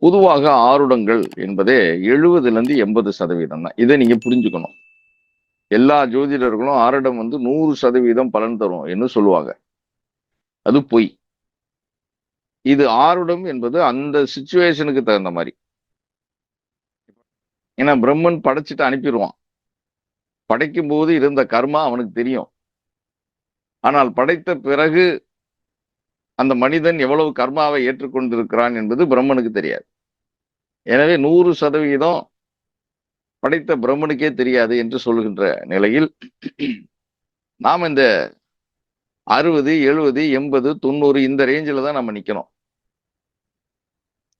பொதுவாக ஆருடங்கள் என்பதே 70% தான். இதை நீங்க புரிஞ்சுக்கணும். எல்லா ஜோதிடர்களும் ஆருடம் 100% பலன் தரும் என்று சொல்லுவாங்க. அது பொய். இது ஆருடம் என்பது அந்த சிச்சுவேஷனுக்கு தகுந்த மாதிரி. ஏன்னா பிரம்மன் படைச்சிட்டு அனுப்பிடுவான். படைக்கும் போது இருந்த கர்மா அவனுக்கு தெரியும். ஆனால் படைத்த பிறகு அந்த மனிதன் எவ்வளவு கர்மாவை ஏற்றுக்கொண்டிருக்கிறான் என்பது பிரம்மனுக்கு தெரியாது. எனவே 100% படைத்த பிரம்மனுக்கே தெரியாது என்று சொல்கின்ற நிலையில் நாம் இந்த 60, 70, 80, 90 இந்த ரேஞ்சில் தான் நம்ம நிக்கணும்.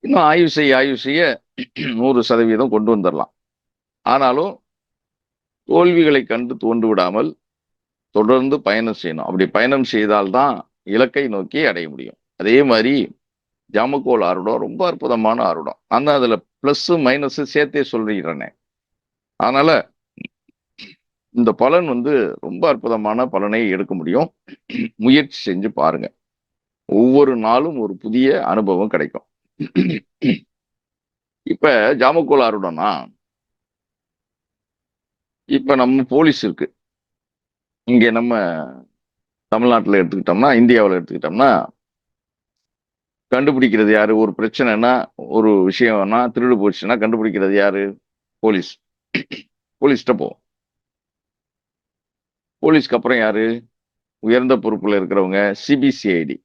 இன்னும் ஆய்வு செய்ய 100% கொண்டு வந்துடலாம். ஆனாலும் தோல்விகளை கண்டு தோன்று விடாமல் தொடர்ந்து பயணம் செய்யணும். அப்படி பயணம் செய்தால்தான் இலக்கை நோக்கி அடைய முடியும். அதே மாதிரி ஜாமக்கோல் ஆருடம் ரொம்ப அற்புதமான ஆருடம். ஆனா அதுல பிளஸ் மைனஸ் சேர்த்தே சொல்றேன். அதனால இந்த பலன் ரொம்ப அற்புதமான பலனை எடுக்க முடியும். முயற்சி செஞ்சு பாருங்க. ஒவ்வொரு நாளும் ஒரு புதிய அனுபவம் கிடைக்கும். இப்ப ஜாமக்கோல் ஆருடம்னா, இப்ப நம்ம போலீஸ் இருக்கு. இங்க நம்ம தமிழ்நாட்டில் எடுத்துக்கிட்டோம்னா, இந்தியாவில் எடுத்துக்கிட்டோம்னா, கண்டுபிடிக்கிறது யாரு? ஒரு பிரச்சனைனா, ஒரு விஷயம்னா திருடு போச்சுன்னா கண்டுபிடிக்கிறது யாரு? போலீஸ். போலீஸ்கிட்ட போவோம். போலீஸ்க்கு அப்புறம் யாரு? உயர்ந்த பொறுப்புல இருக்கிறவங்க சிபிசிஐடி.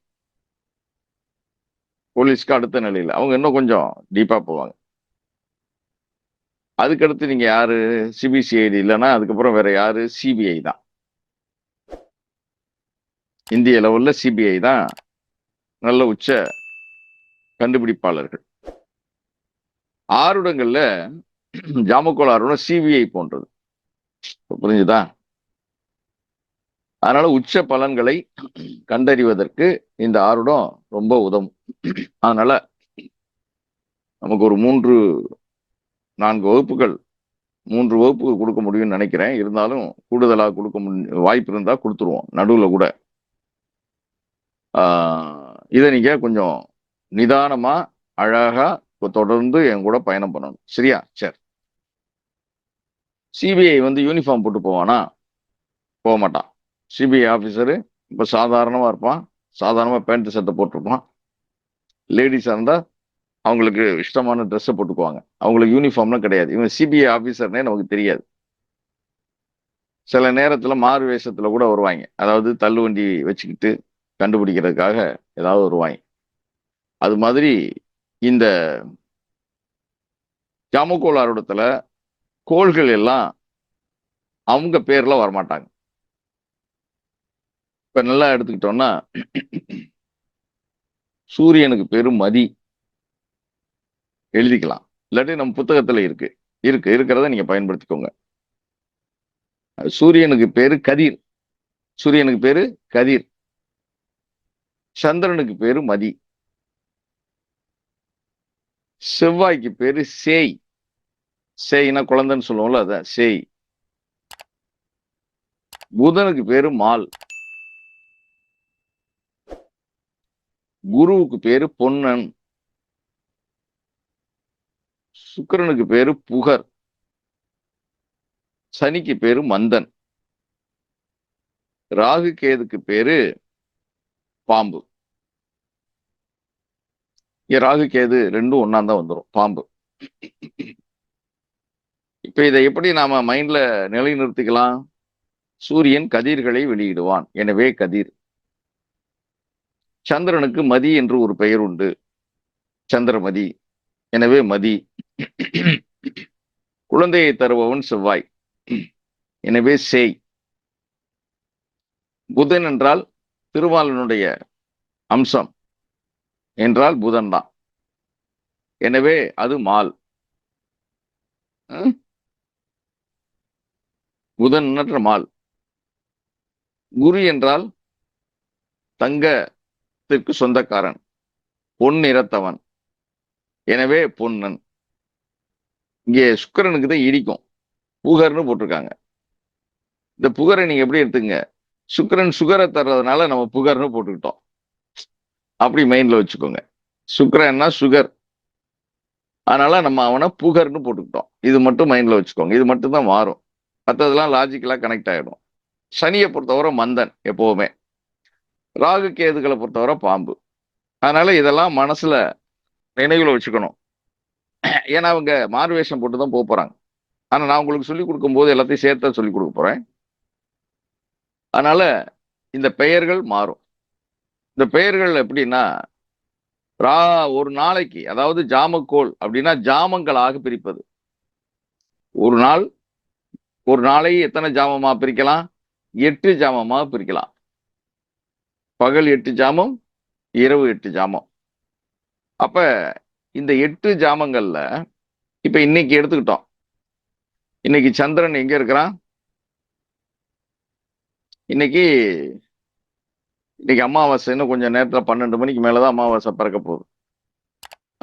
போலீஸ்க்கு அடுத்த நிலையில் அவங்க இன்னும் கொஞ்சம் டீப்பா போவாங்க. அதுக்கடுத்து நீங்க யாரு? சிபிசிஐடி இல்லைன்னா அதுக்கப்புறம் வேற யாரு? சிபிஐ தான். இந்திய லெவல்ல சிபிஐ தான் நல்ல உச்ச கண்டுபிடிப்பாளர்கள். ஆருடங்கள்ல ஜாமக்கோல் ஆருடம் சிபிஐ போன்றது. புரிஞ்சுதா? அதனால உச்ச பலன்களை கண்டறிவதற்கு இந்த ஆருடம் ரொம்ப உதவும். அதனால நமக்கு ஒரு 3-4 வகுப்புகள் 3 வகுப்புகள் கொடுக்க முடியும்னு நினைக்கிறேன். இருந்தாலும் கூடுதலாக கொடுக்க வாய்ப்பு இருந்தா கொடுத்துருவோம் நடுவுல கூட. இதை நீங்க கொஞ்சம் நிதானமா அழகா தொடர்ந்து என் கூட பயணம் பண்ணணும். சரியா? சரி. சிபிஐ யூனிஃபார்ம் போட்டு போவானா? போக மாட்டான். சிபிஐ ஆபீசரு இப்ப சாதாரணமா இருப்பான். சாதாரணமா பேண்ட் சட்டை போட்டிருப்பான். லேடிஸா இருந்தா அவங்களுக்கு இஷ்டமான ட்ரெஸ்ஸை போட்டுக்குவாங்க. அவங்களுக்கு யூனிஃபார்ம்லாம் கிடையாது. இவன் சிபிஐ ஆபீசர்னே நமக்கு தெரியாது. சில நேரத்துல மாறு வேஷத்துல கூட வருவாங்க. அதாவது தள்ளுவண்டி வச்சுக்கிட்டு கண்டுபிடிக்கிறதுக்காக ஏதாவது வருவாங்க. அது மாதிரி இந்த ஜாமக்கோல் ஆருடத்துல கோள்கள் எல்லாம் அவங்க பேர்ல வரமாட்டாங்க. இப்ப நல்லா எடுத்துக்கிட்டோம்னா, சூரியனுக்கு பேரு மதி எழுதிக்கலாம். இல்லாட்டி நம்ம புத்தகத்துல இருக்கிறத நீங்க பயன்படுத்திக்கோங்க. சூரியனுக்கு பேரு கதிர். சூரியனுக்கு பேரு கதிர். சந்திரனுக்கு பேரு மதி. செவ்வாய்க்கு பேரு சேய். சேய்னா குழந்தைன்னு சொல்லுவோம்ல, அதான் சேய். புதனுக்கு பேரு மால். குருவுக்கு பேரு பொன்னன். சுக்கிரனுக்கு பேரு புகர். சனிக்கு பேரு மந்தன். ராகு கேதுக்கு பேரு பாம்பு. ராகு கேது ரெண்டும் ஒன்னாந்தான் வந்துடும், பாம்பு. இப்ப இதை எப்படி நாம மைண்ட்ல நிலைநிறுத்திக்கலாம்? சூரியன் கதிர்களை வெளியிடுவான், எனவே கதிர். சந்திரனுக்கு மதி என்று ஒரு பெயர் உண்டு, சந்திரமதி, எனவே மதி. குழந்தையை தருபவன் செவ்வாய், எனவே சேய். புதன் என்றால் திருமாலனுடைய அம்சம் என்றால் புதன் தான், எனவே அது மால். புதன் என்ற மால். குரு என்றால் தங்கத்திற்கு சொந்தக்காரன், பொன் நிறத்தவன், எனவே பொன்னன். இங்கே சுக்கிரனுக்கு தான் இடிக்கும், புகர்னு போட்டிருக்காங்க. இந்த புகரை நீங்க எப்படி எடுத்துங்க? சுக்கிரன் சுகரை தர்றதுனால நம்ம புகர்னு போட்டுக்கிட்டோம். அப்படி மைண்ட்ல வச்சுக்கோங்க. சுக்கிரன்னா சுகர், அதனால நம்ம அவனை புகர்னு போட்டுக்கிட்டோம். இது மட்டும் மைண்ட்ல வச்சுக்கோங்க. இது மட்டும் தான் மாறும். மற்றதெல்லாம் லாஜிக்கலா கனெக்ட் ஆயிடும். சனியை பொறுத்தவரை மந்தன் எப்பவுமே. ராகு கேதுகளை பொறுத்தவரை பாம்பு. அதனால இதெல்லாம் மனசுல நினைவுல வச்சுக்கணும். ஏன்னா அவங்க மாறுவேஷம் போட்டு தான் போறாங்க. ஆனா நான் உங்களுக்கு சொல்லிக் கொடுக்கும் போது எல்லாத்தையும் சேர்த்து சொல்லிக் கொடுக்க போறேன். அதனால இந்த பெயர்கள் மாறும். இந்த பெயர்கள் எப்படின்னா ஒரு நாளைக்கு, அதாவது ஜாமக்கோள் அப்படின்னா ஜாமங்களாக பிரிப்பது. ஒரு நாள், ஒரு நாளை எத்தனை ஜாமமா பிரிக்கலாம்? 8 ஜாமமா பிரிக்கலாம். பகல் 8 ஜாமம், இரவு 8 ஜாமம். அப்ப இந்த 8 ஜாமங்கள்ல இப்ப இன்னைக்கு எடுத்துக்கிட்டோம். இன்னைக்கு சந்திரன் எங்க இருக்கிறான்? இன்னைக்கு இன்னைக்கு அமாவாசை. இன்னும் கொஞ்சம் நேரத்துல 12 மணிக்கு மேலதான் அமாவாசை பிறக்க போகுது.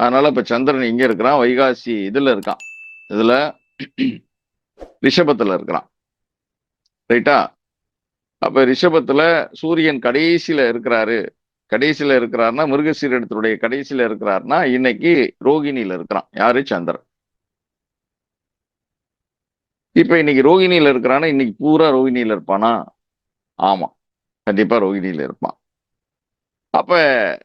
அதனால இப்ப சந்திரன் எங்க இருக்கிறான்? வைகாசி இதுல இருக்கான். இதுல ரிஷபத்துல இருக்கிறான். ரைட்டா? அப்ப ரிஷபத்துல சூரியன் கடைசியில இருக்கிறாரு. கடைசியில இருக்கிறாருன்னா மிருகசீரிடத்துடைய கடைசியில இருக்கிறாருன்னா இன்னைக்கு ரோகிணியில இருக்கிறான். யாரு? சந்திரன். இப்ப இன்னைக்கு ரோகிணியில இருக்கிறான்னா இன்னைக்கு பூரா ரோகிணியில இருப்பானா? ஆமா, கண்டிப்பா ரோகிணியில இருப்பான். அப்ப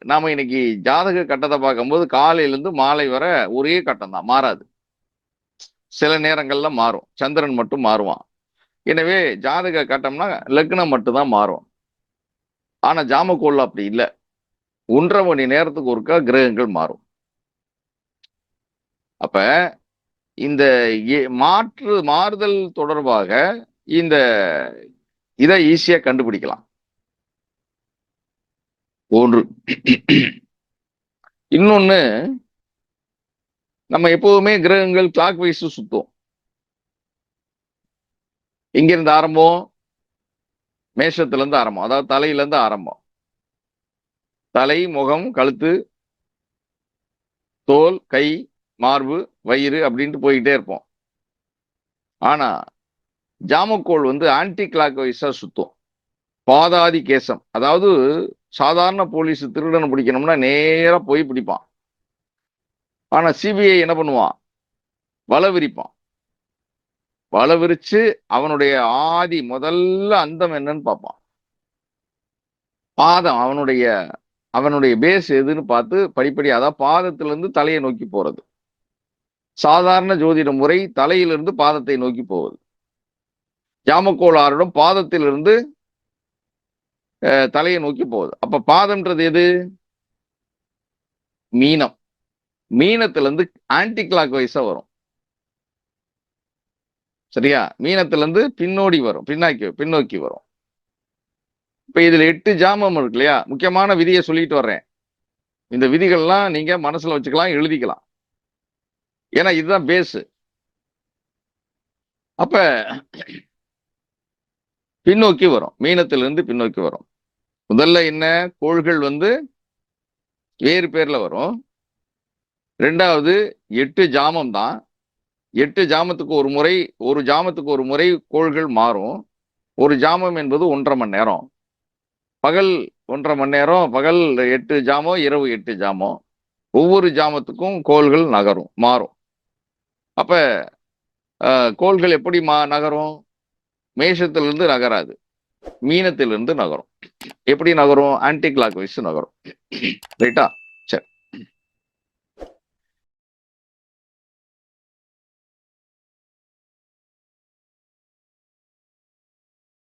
நாம இன்னைக்கு ஜாதக கட்டத்தை பார்க்கும்போது காலையில இருந்து மாலை வரை ஒரே கட்டம் தான், மாறாது. சில நேரங்கள்ல மாறும். சந்திரன் மட்டும் மாறுவான். எனவே ஜாதக கட்டம்னா லக்னம் மட்டும் தான் மாறும். ஆனா ஜாமக்கோள் அப்படி இல்லை. 1.5 மணி நேரத்துக்கு ஒருக்கா கிரகங்கள் மாறும். அப்ப இந்த மாறுதல் தொடர்பாக இந்த இதை ஈஸியா கண்டுபிடிக்கலாம். ஒன்று. இன்னொன்னு, நம்ம எப்பவுமே கிரகங்கள் கிளாக் வைஸ் சுத்தும். இங்க இருந்து ஆரம்பம், மேஷத்துல இருந்து ஆரம்பம், அதாவது தலையில இருந்து ஆரம்பம். தலை, முகம், கழுத்து, தோல், கை, மார்பு, வயிறு அப்படின்ட்டு போய்கிட்டே இருப்போம். ஆனா ஜாமக்கோள் ஆன்டி கிளாக் வைஸா சுத்தும். பாதாதி கேசம். அதாவது சாதாரண போலீஸ் திருடனை பிடிக்கணும்னா நேரா போய் பிடிப்பான். ஆனா சிபிஐ என்ன பண்ணுவான்? வலை விரிப்பான். வலை விரிச்சு அவனுடைய ஆதி முதல்ல அந்தம் என்னன்னு பார்ப்பான். பாதம் அவனுடைய பேஸ் எதுன்னு பார்த்து படிப்படி, அதாவது பாதத்திலிருந்து தலையை நோக்கி போறது. சாதாரண ஜோதிட முறை தலையிலிருந்து பாதத்தை நோக்கி போவது. ஜாமக்கோள் ஆருடம் பாதத்திலிருந்து தலையை நோக்கி போகுது. அப்ப பாதம்ன்றது எது? மீனம். மீனத்திலிருந்து ஆன்டி கிளாக் வைஸா வரும். சரியா? மீனத்திலிருந்து பின்னோடி வரும், பின்னோக்கி வரும். இப்ப இதுல 8 ஜாமம் இருக்கு இல்லையா? முக்கியமான விதியை சொல்லிட்டு வர்றேன். இந்த விதிகள்லாம் நீங்க மனசுல வச்சுக்கலாம், எழுதிக்கலாம். ஏன்னா இதுதான் பேஸ். அப்ப பின்னோக்கி வரும், மீனத்திலிருந்து பின்னோக்கி வரும். முதல்ல என்ன? கோள்கள் வேறு பேர்ல வரும். 2வது 8 ஜாமம் தான். 8 ஜாமத்துக்கு ஒரு முறை கோள்கள் மாறும். ஒரு ஜாமம் என்பது 1.5 மணி நேரம். பகல் 1.5 மணி நேரம், பகல் 8 ஜாமம், இரவு 8 ஜாமம். ஒவ்வொரு ஜாமத்துக்கும் கோள்கள் மாறும். அப்ப கோள்கள் எப்படி நகரும்? மேஷத்திலிருந்து நகராது, மீனத்திலிருந்து நகரும். எப்படி நகரும்? ஆன்டி கிளாக் வைஸ் நகரும். ரைட்டா?